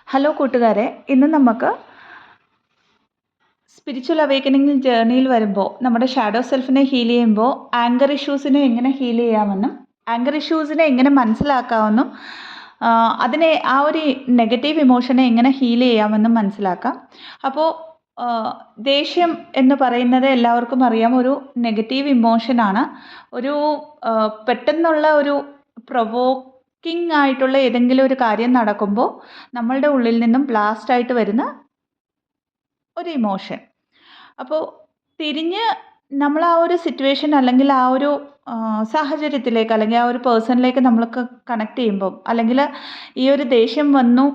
Hello കൂട്ടുകാരെ, ഇന്ന് നമുക്ക് സ്പിരിച്വൽ അവേക്കനിങ് ജേർണിയിൽ വരുമ്പോൾ നമ്മുടെ ഷാഡോ സെൽഫിനെ ഹീൽ ചെയ്യുമ്പോൾ ആങ്കർ ഇഷ്യൂസിനെ എങ്ങനെ ഹീൽ ചെയ്യാമെന്നും ആങ്കർ ഇഷ്യൂസിനെ എങ്ങനെ മനസ്സിലാക്കാമെന്നും അതിനെ ആ ഒരു നെഗറ്റീവ് ഇമോഷനെ എങ്ങനെ ഹീൽ ചെയ്യാമെന്നും മനസ്സിലാക്കാം. അപ്പോൾ ദേഷ്യം എന്ന് പറയുന്നത് എല്ലാവർക്കും അറിയാം, ഒരു നെഗറ്റീവ് ഇമോഷനാണ്. ഒരു പെട്ടെന്നുള്ള ഒരു പ്രൊവോക്കിംഗ് ആയിട്ടുള്ള ഏതെങ്കിലും ഒരു കാര്യം നടക്കുമ്പോൾ നമ്മളുടെ ഉള്ളിൽ നിന്നും ബ്ലാസ്റ്റ് ആയിട്ട് വരുന്ന ഒരു ഇമോഷൻ. അപ്പോൾ തിരിഞ്ഞ് നമ്മൾ ആ ഒരു സിറ്റുവേഷൻ അല്ലെങ്കിൽ ആ ഒരു സാഹചര്യത്തിലേക്ക് അല്ലെങ്കിൽ ആ ഒരു പേഴ്സണിലേക്ക് നമ്മൾക്ക് കണക്ട് ചെയ്യുമ്പോൾ, അല്ലെങ്കിൽ ഈ ഒരു ദേഷ്യം വന്നു,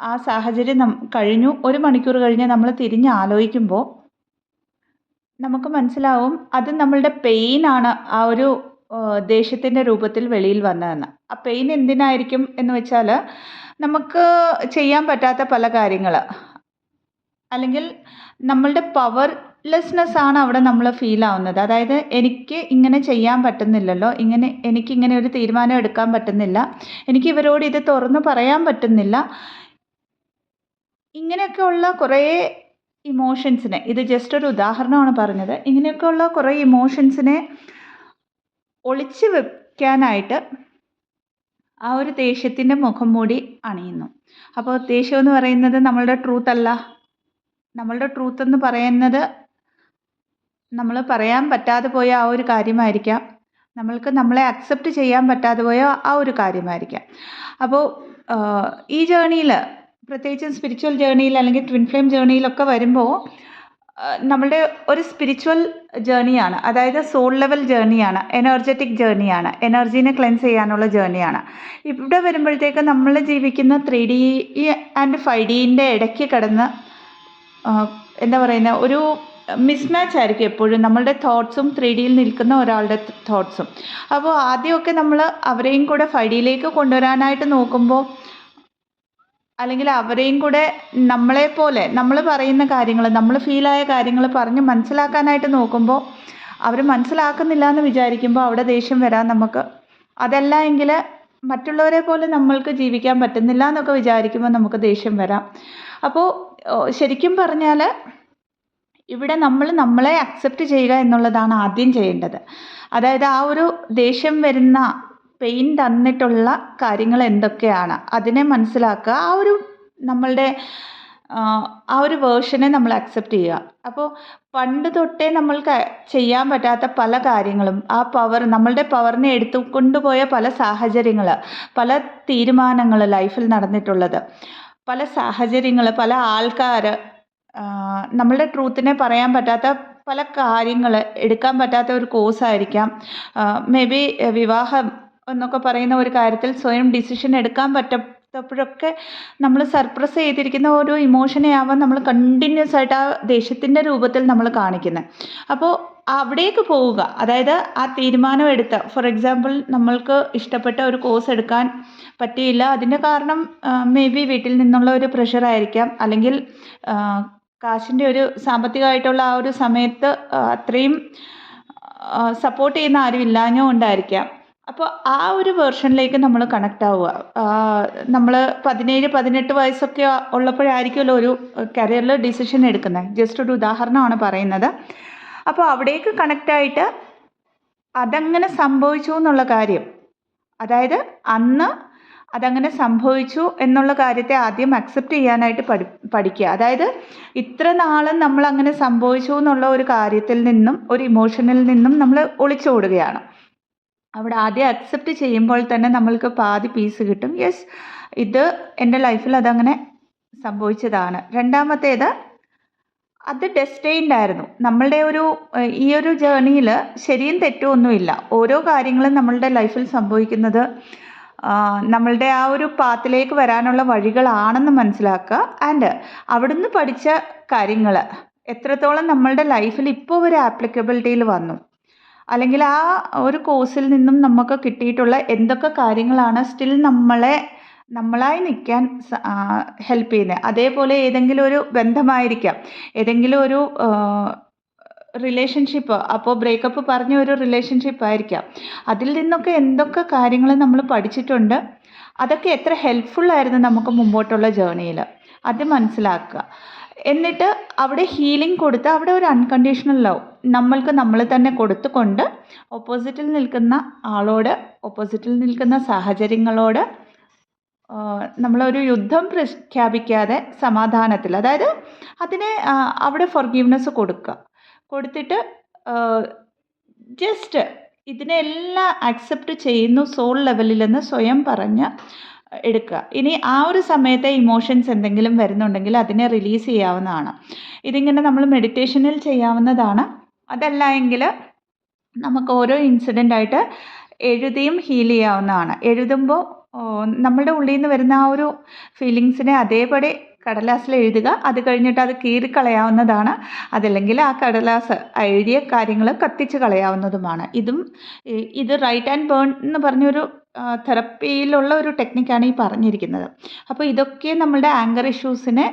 ആ സാഹചര്യം കഴിഞ്ഞു, 1 മണിക്കൂർ കഴിഞ്ഞ് നമ്മൾ തിരിഞ്ഞ് ആലോചിക്കുമ്പോൾ നമുക്ക് മനസ്സിലാവും അത് നമ്മളുടെ പെയിനാണ് ആ ഒരു ദേഷ്യത്തിൻ്റെ രൂപത്തിൽ വെളിയിൽ വന്നതെന്ന്. ആ പെയിൻ എന്തിനായിരിക്കും എന്ന് വെച്ചാൽ, നമുക്ക് ചെയ്യാൻ പറ്റാത്ത പല കാര്യങ്ങൾ, അല്ലെങ്കിൽ നമ്മളുടെ പവർലെസ്നെസ് ആണ് അവിടെ നമ്മൾ ഫീൽ ആവുന്നത്. അതായത് എനിക്ക് ഇങ്ങനെ ചെയ്യാൻ പറ്റുന്നില്ലല്ലോ, എനിക്കിങ്ങനെ ഒരു തീരുമാനം എടുക്കാൻ പറ്റുന്നില്ല, എനിക്ക് ഇവരോട് ഇത് തുറന്ന് പറയാൻ പറ്റുന്നില്ല. ഇങ്ങനെയൊക്കെയുള്ള കുറേ ഇമോഷൻസിനെ, ഇത് ജസ്റ്റ് ഒരു ഉദാഹരണമാണ് പറഞ്ഞത്, ഇങ്ങനെയൊക്കെയുള്ള കുറേ ഇമോഷൻസിനെ ഒളിച്ചു വെക്കാനായിട്ട് ആ ഒരു ദേഷ്യത്തിൻ്റെ മുഖം മൂടി അണിയുന്നു. അപ്പോൾ ദേഷ്യം എന്ന് പറയുന്നത് നമ്മളുടെ ട്രൂത്ത് അല്ല. നമ്മളുടെ ട്രൂത്ത് എന്ന് പറയുന്നത് നമ്മൾ പറയാൻ പറ്റാതെ പോയ ആ ഒരു കാര്യമായിരിക്കാം, നമ്മൾക്ക് നമ്മളെ അക്സെപ്റ്റ് ചെയ്യാൻ പറ്റാതെ പോയ ആ ഒരു കാര്യമായിരിക്കാം. അപ്പോൾ ഈ ജേർണിയിൽ, പ്രത്യേകിച്ചും സ്പിരിച്വൽ ജേർണിയിൽ അല്ലെങ്കിൽ ട്വിൻ ഫ്ലെയിം ജേർണിയിലൊക്കെ വരുമ്പോൾ നമ്മളുടെ ഒരു സ്പിരിച്വൽ ജേർണിയാണ്, അതായത് സോൾ ലെവൽ ജേർണിയാണ്, എനർജറ്റിക് ജേർണിയാണ്, എനർജീനെ ക്ലെൻസ് ചെയ്യാനുള്ള ജേർണിയാണ്. ഇവിടെ വരുമ്പോഴത്തേക്ക് നമ്മൾ ജീവിക്കുന്ന 3D ആൻഡ് 5Dൻ്റെ ഇടയ്ക്ക് കിടന്ന് എന്താ പറയുന്നത്, ഒരു മിസ്മാച്ച് ആയിരിക്കും എപ്പോഴും നമ്മളുടെ തോട്ട്സും 3Dയിൽ നിൽക്കുന്ന ഒരാളുടെ തോട്ട്സും. അപ്പോൾ ആദ്യമൊക്കെ നമ്മൾ അവരെയും കൂടെ 5Dയിലേക്ക് കൊണ്ടുവരാനായിട്ട് നോക്കുമ്പോൾ, അല്ലെങ്കിൽ അവരെയും കൂടെ നമ്മളെപ്പോലെ നമ്മൾ പറയുന്ന കാര്യങ്ങൾ, നമ്മൾ ഫീലായ കാര്യങ്ങൾ പറഞ്ഞ് മനസ്സിലാക്കാനായിട്ട് നോക്കുമ്പോൾ അവർ മനസ്സിലാക്കുന്നില്ല എന്ന് വിചാരിക്കുമ്പോൾ അവിടെ ദേഷ്യം വരാൻ നമുക്ക്. അതല്ല എങ്കിൽ മറ്റുള്ളവരെ പോലെ നമ്മൾക്ക് ജീവിക്കാൻ പറ്റുന്നില്ല എന്നൊക്കെ വിചാരിക്കുമ്പോൾ നമുക്ക് ദേഷ്യം വരാം. അപ്പോൾ ശരിക്കും പറഞ്ഞാൽ ഇവിടെ നമ്മൾ നമ്മളെ അക്സെപ്റ്റ് ചെയ്യുക എന്നുള്ളതാണ് ആദ്യം ചെയ്യേണ്ടത്. അതായത് ആ ഒരു ദേഷ്യം വരുന്ന, പെയിൻ തന്നിട്ടുള്ള കാര്യങ്ങൾ എന്തൊക്കെയാണ് അതിനെ മനസ്സിലാക്കുക, ആ ഒരു നമ്മളുടെ ആ ഒരു വേർഷനെ നമ്മൾ അക്സെപ്റ്റ് ചെയ്യുക. അപ്പോൾ പണ്ട് തൊട്ടേ നമ്മൾക്ക് ചെയ്യാൻ പറ്റാത്ത പല കാര്യങ്ങളും, ആ നമ്മളുടെ പവറിനെ എടുത്തുകൊണ്ടുപോയ പല സാഹചര്യങ്ങൾ, പല തീരുമാനങ്ങൾ ലൈഫിൽ നടന്നിട്ടുള്ളത്, പല സാഹചര്യങ്ങൾ, പല ആൾക്കാർ, നമ്മളുടെ ട്രൂത്തിനെ പറയാൻ പറ്റാത്ത പല കാര്യങ്ങൾ, എടുക്കാൻ പറ്റാത്ത ഒരു കോഴ്സായിരിക്കാം, മേ ബി വിവാഹം എന്നൊക്കെ പറയുന്ന ഒരു കാര്യത്തിൽ സ്വയം ഡിസിഷൻ എടുക്കാൻ പറ്റാത്തപ്പോഴൊക്കെ നമ്മൾ സർപ്രസ് ചെയ്തിരിക്കുന്ന ഓരോ ഇമോഷനെ ആവാൻ നമ്മൾ കണ്ടിന്യൂസ് ആയിട്ട് ആ ദേഷ്യത്തിൻ്റെ രൂപത്തിൽ നമ്മൾ കാണിക്കുന്നത്. അപ്പോൾ അവിടേക്ക് പോവുക, അതായത് ആ തീരുമാനം എടുത്ത, ഫോർ എക്സാമ്പിൾ നമ്മൾക്ക് ഇഷ്ടപ്പെട്ട ഒരു കോഴ്സ് എടുക്കാൻ പറ്റിയില്ല, അതിൻ്റെ കാരണം മേ ബി വീട്ടിൽ നിന്നുള്ള ഒരു പ്രഷറായിരിക്കാം, അല്ലെങ്കിൽ കാശിൻ്റെ ഒരു സാമ്പത്തികമായിട്ടുള്ള ആ ഒരു സമയത്ത് അത്രയും സപ്പോർട്ട് ചെയ്യുന്ന ആരും ഇല്ലാഞ്ഞോ കൊണ്ടായിരിക്കാം. അപ്പോൾ ആ ഒരു വേർഷനിലേക്ക് നമ്മൾ കണക്റ്റ് ആവുക. നമ്മൾ 17-18 വയസ്സൊക്കെ ഉള്ളപ്പോഴായിരിക്കുമല്ലോ ഒരു കരിയറിൽ ഡിസിഷൻ എടുക്കുന്നത്. ജസ്റ്റ് ഒരു ഉദാഹരണമാണ് പറയുന്നത്. അപ്പോൾ അവിടേക്ക് കണക്റ്റായിട്ട് അതങ്ങനെ സംഭവിച്ചു എന്നുള്ള കാര്യം, അതായത് അന്ന് അതങ്ങനെ സംഭവിച്ചു എന്നുള്ള കാര്യത്തെ ആദ്യം അക്സെപ്റ്റ് ചെയ്യാനായിട്ട് പഠിക്കുക. അതായത് ഇത്ര നാളും നമ്മൾ അങ്ങനെ സംഭവിച്ചു എന്നുള്ള ഒരു കാര്യത്തിൽ നിന്നും, ഒരു ഇമോഷനിൽ നിന്നും നമ്മൾ ഒളിച്ചോടുകയാണ്. അവിടെ ആദ്യം അക്സെപ്റ്റ് ചെയ്യുമ്പോൾ തന്നെ നമ്മൾക്ക് പാതി പീസ് കിട്ടും. യെസ്, ഇത് എൻ്റെ ലൈഫിൽ അതങ്ങനെ സംഭവിച്ചതാണ്. രണ്ടാമത്തേത്, അത് ഡെസ്റ്റൈൻഡ് ആയിരുന്നു. നമ്മളുടെ ഈ ഒരു ജേർണിയിൽ ശരിയും തെറ്റും ഒന്നുമില്ല. ഓരോ കാര്യങ്ങളും നമ്മളുടെ ലൈഫിൽ സംഭവിക്കുന്നത് നമ്മളുടെ ആ ഒരു പാത്തിലേക്ക് വരാനുള്ള വഴികളാണെന്ന് മനസ്സിലാക്കുക. ആൻഡ് അവിടുന്ന് പഠിച്ച കാര്യങ്ങൾ എത്രത്തോളം നമ്മളുടെ ലൈഫിൽ ഇപ്പോൾ ഒരു ആപ്ലിക്കബിലിറ്റിയിൽ വന്നു, അല്ലെങ്കിൽ ആ ഒരു കോഴ്സിൽ നിന്നും നമുക്ക് കിട്ടിയിട്ടുള്ള എന്തൊക്കെ കാര്യങ്ങളാണ് സ്റ്റിൽ നമ്മളായി നിൽക്കാൻ ഹെൽപ്പ് ചെയ്യുന്നത്. അതേപോലെ ഏതെങ്കിലും ഒരു ബന്ധമായിരിക്കാം, ഏതെങ്കിലും ഒരു റിലേഷൻഷിപ്പ്, അപ്പോൾ ബ്രേക്കപ്പ് പറഞ്ഞ ഒരു റിലേഷൻഷിപ്പ് ആയിരിക്കാം. അതിൽ നിന്നൊക്കെ എന്തൊക്കെ കാര്യങ്ങൾ നമ്മൾ പഠിച്ചിട്ടുണ്ട്, അതൊക്കെ എത്ര ഹെൽപ്ഫുള്ളായിരുന്നു നമുക്ക് മുമ്പോട്ടുള്ള ജേർണിയിൽ, അത് മനസ്സിലാക്കുക. എന്നിട്ട് അവിടെ ഹീലിംഗ് കൊടുത്ത് അവിടെ ഒരു അൺകണ്ടീഷണൽ ലവ് നമ്മൾക്ക് നമ്മൾ തന്നെ കൊടുത്തുകൊണ്ട് ഓപ്പോസിറ്റിൽ നിൽക്കുന്ന ആളോട്, ഓപ്പോസിറ്റിൽ നിൽക്കുന്ന സാഹചര്യങ്ങളോട് നമ്മളൊരു യുദ്ധം പ്രഖ്യാപിക്കാതെ സമാധാനത്തിൽ, അതായത് അതിനെ അവിടെ ഫോർഗീവ്നെസ് കൊടുത്തിട്ട് ജസ്റ്റ് ഇതിനെല്ലാം അക്സെപ്റ്റ് ചെയ്യുന്നു സോൾ ലെവലിൽ നിന്ന് സ്വയം പറഞ്ഞ് എടുക്കുക. ഇനി ആ ഒരു സമയത്തെ ഇമോഷൻസ് എന്തെങ്കിലും വരുന്നുണ്ടെങ്കിൽ അതിനെ റിലീസ് ചെയ്യാവുന്നതാണ്. ഇതിങ്ങനെ നമ്മൾ മെഡിറ്റേഷനിൽ ചെയ്യാവുന്നതാണ്. അതല്ല എങ്കിൽ നമുക്ക് ഓരോ ഇൻസിഡൻ്റായിട്ട് എഴുതിയും ഹീൽ ചെയ്യാവുന്നതാണ്. എഴുതുമ്പോൾ നമ്മളുടെ ഉള്ളിൽ നിന്ന് വരുന്ന ആ ഒരു ഫീലിങ്സിനെ അതേപടി കടലാസിൽ എഴുതുക. അത് കഴിഞ്ഞിട്ട് അത് കീറിക്കളയാവുന്നതാണ്. അതല്ലെങ്കിൽ ആ കടലാസ് എഴുതിയ കാര്യങ്ങൾ കത്തിച്ച് കളയാവുന്നതുമാണ്. ഇത് റൈറ്റ് ആൻഡ് ബേൺ എന്ന് പറഞ്ഞൊരു തെറപ്പിയിലുള്ള ഒരു ടെക്നിക്കാണ് ഈ പറഞ്ഞിരിക്കുന്നത്. അപ്പോൾ ഇതൊക്കെ നമ്മളുടെ ആങ്കർ ഇഷ്യൂസിനെ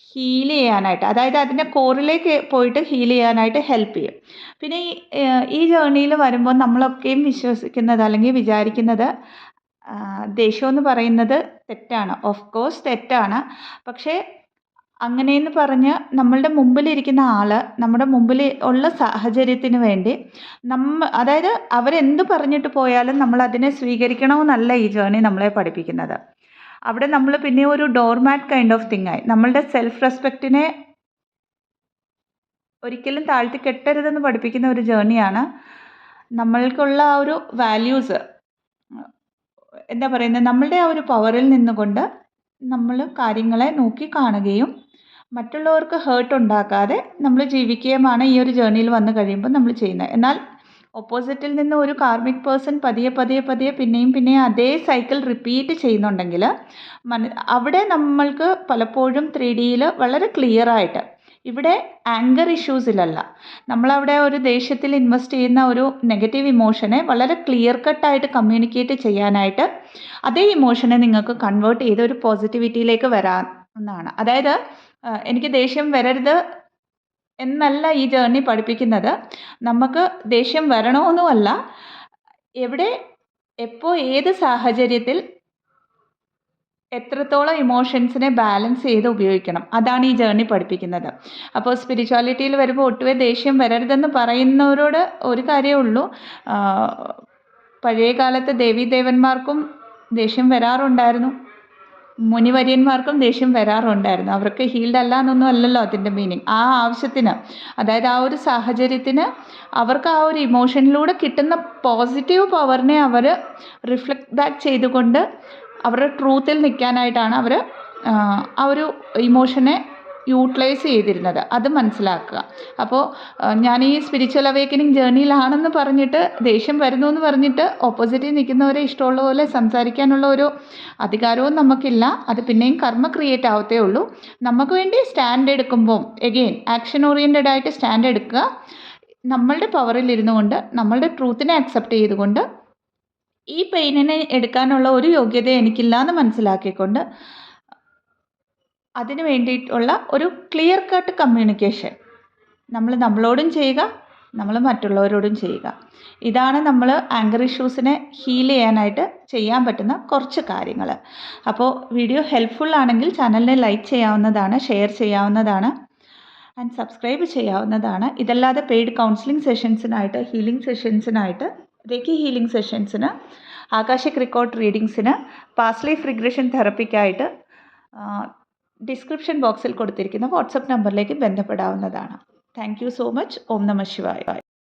ഹീൽ ചെയ്യാനായിട്ട്, അതായത് അതിൻ്റെ കോറിലേക്ക് പോയിട്ട് ഹീൽ ചെയ്യാനായിട്ട് ഹെൽപ്പ് ചെയ്യും. പിന്നെ ഈ ജേർണിയിൽ വരുമ്പോൾ നമ്മളൊക്കെയും വിശ്വസിക്കുന്നത് അല്ലെങ്കിൽ വിചാരിക്കുന്നത് ദേഷ്യമെന്ന് പറയുന്നത് തെറ്റാണ്. ഓഫ് കോഴ്സ് തെറ്റാണ്. പക്ഷേ അങ്ങനെയെന്ന് പറഞ്ഞ് നമ്മളുടെ മുമ്പിലിരിക്കുന്ന ആൾ നമ്മുടെ മുമ്പിൽ ഉള്ള സാഹചര്യത്തിന് വേണ്ടി അതായത് അവരെന്ത് പറഞ്ഞിട്ട് പോയാലും നമ്മൾ അതിനെ സ്വീകരിക്കണമെന്നല്ല ഈ ജേർണി നമ്മളെ പഠിപ്പിക്കുന്നത്. അവിടെ നമ്മൾ പിന്നെ ഒരു ഡോർമാറ്റ് കൈൻഡ് ഓഫ് തിങ് ആയി. നമ്മളുടെ സെൽഫ് റെസ്പെക്റ്റിനെ ഒരിക്കലും താഴ്ത്തി കെട്ടരുതെന്ന് പഠിപ്പിക്കുന്ന ഒരു ജേർണിയാണ്. നമ്മൾക്കുള്ള ആ ഒരു വാല്യൂസ്, എന്താ പറയുന്നത്, നമ്മളുടെ ആ ഒരു പവറിൽ നിന്നുകൊണ്ട് നമ്മൾ കാര്യങ്ങളെ നോക്കി കാണുകയും മറ്റുള്ളവർക്ക് ഹേർട്ട് ഉണ്ടാക്കാതെ നമ്മൾ ജീവിക്കുകയുമാണ് ഈ ഒരു ജേർണിയിൽ വന്നു കഴിയുമ്പോൾ നമ്മൾ ചെയ്യുന്നത്. എന്നാൽ ഓപ്പോസിറ്റിൽ നിന്ന് ഒരു കാർമിക് പേഴ്സൺ പതിയെ പിന്നെയും അതേ സൈക്കിൾ റിപ്പീറ്റ് ചെയ്യുന്നുണ്ടെങ്കിൽ അവിടെ നമ്മൾക്ക് പലപ്പോഴും 3Dയിൽ വളരെ ക്ലിയറായിട്ട്, ഇവിടെ ആങ്കർ ഇഷ്യൂസിലല്ല, നമ്മളവിടെ ഒരു ദേഷ്യത്തിൽ ഇൻവെസ്റ്റ് ചെയ്യുന്ന ഒരു നെഗറ്റീവ് ഇമോഷനെ വളരെ ക്ലിയർ കട്ടായിട്ട് കമ്മ്യൂണിക്കേറ്റ് ചെയ്യാനായിട്ട് അതേ ഇമോഷനെ നിങ്ങൾക്ക് കൺവേർട്ട് ചെയ്ത് ഒരു പോസിറ്റിവിറ്റിയിലേക്ക് വരാവുന്നതാണ്. അതായത് എനിക്ക് ദേഷ്യം വരരുത് എന്നല്ല ഈ ജേർണി പഠിപ്പിക്കുന്നത്. നമുക്ക് ദേഷ്യം വരണമെന്നുമല്ല, എവിടെ എപ്പോൾ ഏത് സാഹചര്യത്തിൽ എത്രത്തോളം ഇമോഷൻസിനെ ബാലൻസ് ചെയ്ത് ഉപയോഗിക്കണം, അതാണ് ഈ ജേർണി പഠിപ്പിക്കുന്നത്. അപ്പോൾ സ്പിരിച്വാലിറ്റിയിൽ വരുമ്പോൾ ഒട്ടുവേ ദേഷ്യം വരരുതെന്ന് പറയുന്നവരോട് ഒരു കാര്യമേ ഉള്ളൂ, പഴയ കാലത്ത് ദേവീദേവന്മാർക്കും ദേഷ്യം വരാറുണ്ടായിരുന്നു, മുനിവര്യന്മാർക്കും ദേഷ്യം വരാറുണ്ടായിരുന്നു. അവർക്ക് ഹീൽഡ് അല്ല എന്നൊന്നും അല്ലല്ലോ അതിൻ്റെ മീനിങ്. ആ ആവശ്യത്തിന്, അതായത് ആ ഒരു സാഹചര്യത്തിന് അവർക്ക് ആ ഒരു ഇമോഷനിലൂടെ കിട്ടുന്ന പോസിറ്റീവ് പവറിനെ അവർ റിഫ്ലക്റ്റ് ബാക്ക് ചെയ്തുകൊണ്ട് അവരുടെ ട്രൂത്തിൽ നിൽക്കാനായിട്ടാണ് അവർ ആ ഒരു ഇമോഷനെ യൂട്ടിലൈസ് ചെയ്തിരുന്നത്. അത് മനസ്സിലാക്കുക. അപ്പോൾ ഞാൻ ഈ സ്പിരിച്വൽ അവേക്കനിങ് ജേർണിയിലാണെന്ന് പറഞ്ഞിട്ട് ദേഷ്യം വരുന്നു എന്ന് പറഞ്ഞിട്ട് ഓപ്പോസിറ്റിൽ നിൽക്കുന്നവരെ ഇഷ്ടമുള്ള പോലെ സംസാരിക്കാനുള്ള ഒരു അധികാരവും നമുക്കില്ല. അത് പിന്നെയും കർമ്മ ക്രിയേറ്റ് ആവത്തേ ഉള്ളൂ. നമുക്ക് വേണ്ടി സ്റ്റാൻഡ് എടുക്കുമ്പോൾ എഗെയിൻ ആക്ഷൻ ഓറിയൻറ്റഡ് ആയിട്ട് സ്റ്റാൻഡ് എടുക്കുക. നമ്മളുടെ പവറിൽ ഇരുന്നു കൊണ്ട് നമ്മളുടെ ട്രൂത്തിനെ അക്സെപ്റ്റ് ചെയ്തുകൊണ്ട് ഈ പെയിനിനെ എടുക്കാനുള്ള ഒരു യോഗ്യത എനിക്കില്ല എന്ന് മനസ്സിലാക്കിക്കൊണ്ട് അതിന് വേണ്ടിയിട്ടുള്ള ഒരു ക്ലിയർ കട്ട് കമ്മ്യൂണിക്കേഷൻ നമ്മളോടും ചെയ്യുക, നമ്മൾ മറ്റുള്ളവരോടും ചെയ്യുക. ഇതാണ് നമ്മൾ ആങ്കർ ഇഷ്യൂസിനെ ഹീൽ ചെയ്യാനായിട്ട് ചെയ്യാൻ പറ്റുന്ന കുറച്ച് കാര്യങ്ങൾ. അപ്പോൾ വീഡിയോ ഹെൽപ്ഫുൾ ആണെങ്കിൽ ചാനലിനെ ലൈക്ക് ചെയ്യാവുന്നതാണ്, ഷെയർ ചെയ്യാവുന്നതാണ് ആൻഡ് സബ്സ്ക്രൈബ് ചെയ്യാവുന്നതാണ്. ഇതല്ലാതെ പെയ്ഡ് കൗൺസിലിംഗ് സെഷൻസിനായിട്ട്, ഹീലിംഗ് സെഷൻസിനായിട്ട്, റേക്കി ഹീലിംഗ് സെഷൻസിന്, ആകാശിക് റെക്കോർഡ് റീഡിങ്സിന്, പാസ്റ്റ് ലൈഫ് റിഗ്രഷൻ തെറപ്പിക്കായിട്ട് ഡിസ്ക്രിപ്ഷൻ ബോക്സിൽ കൊടുത്തിരിക്കുന്ന വാട്സപ്പ് നമ്പറിലേക്ക് ബന്ധപ്പെടാവുന്നതാണ്. Thank you so much. ഓം നമഃ ശിവായ.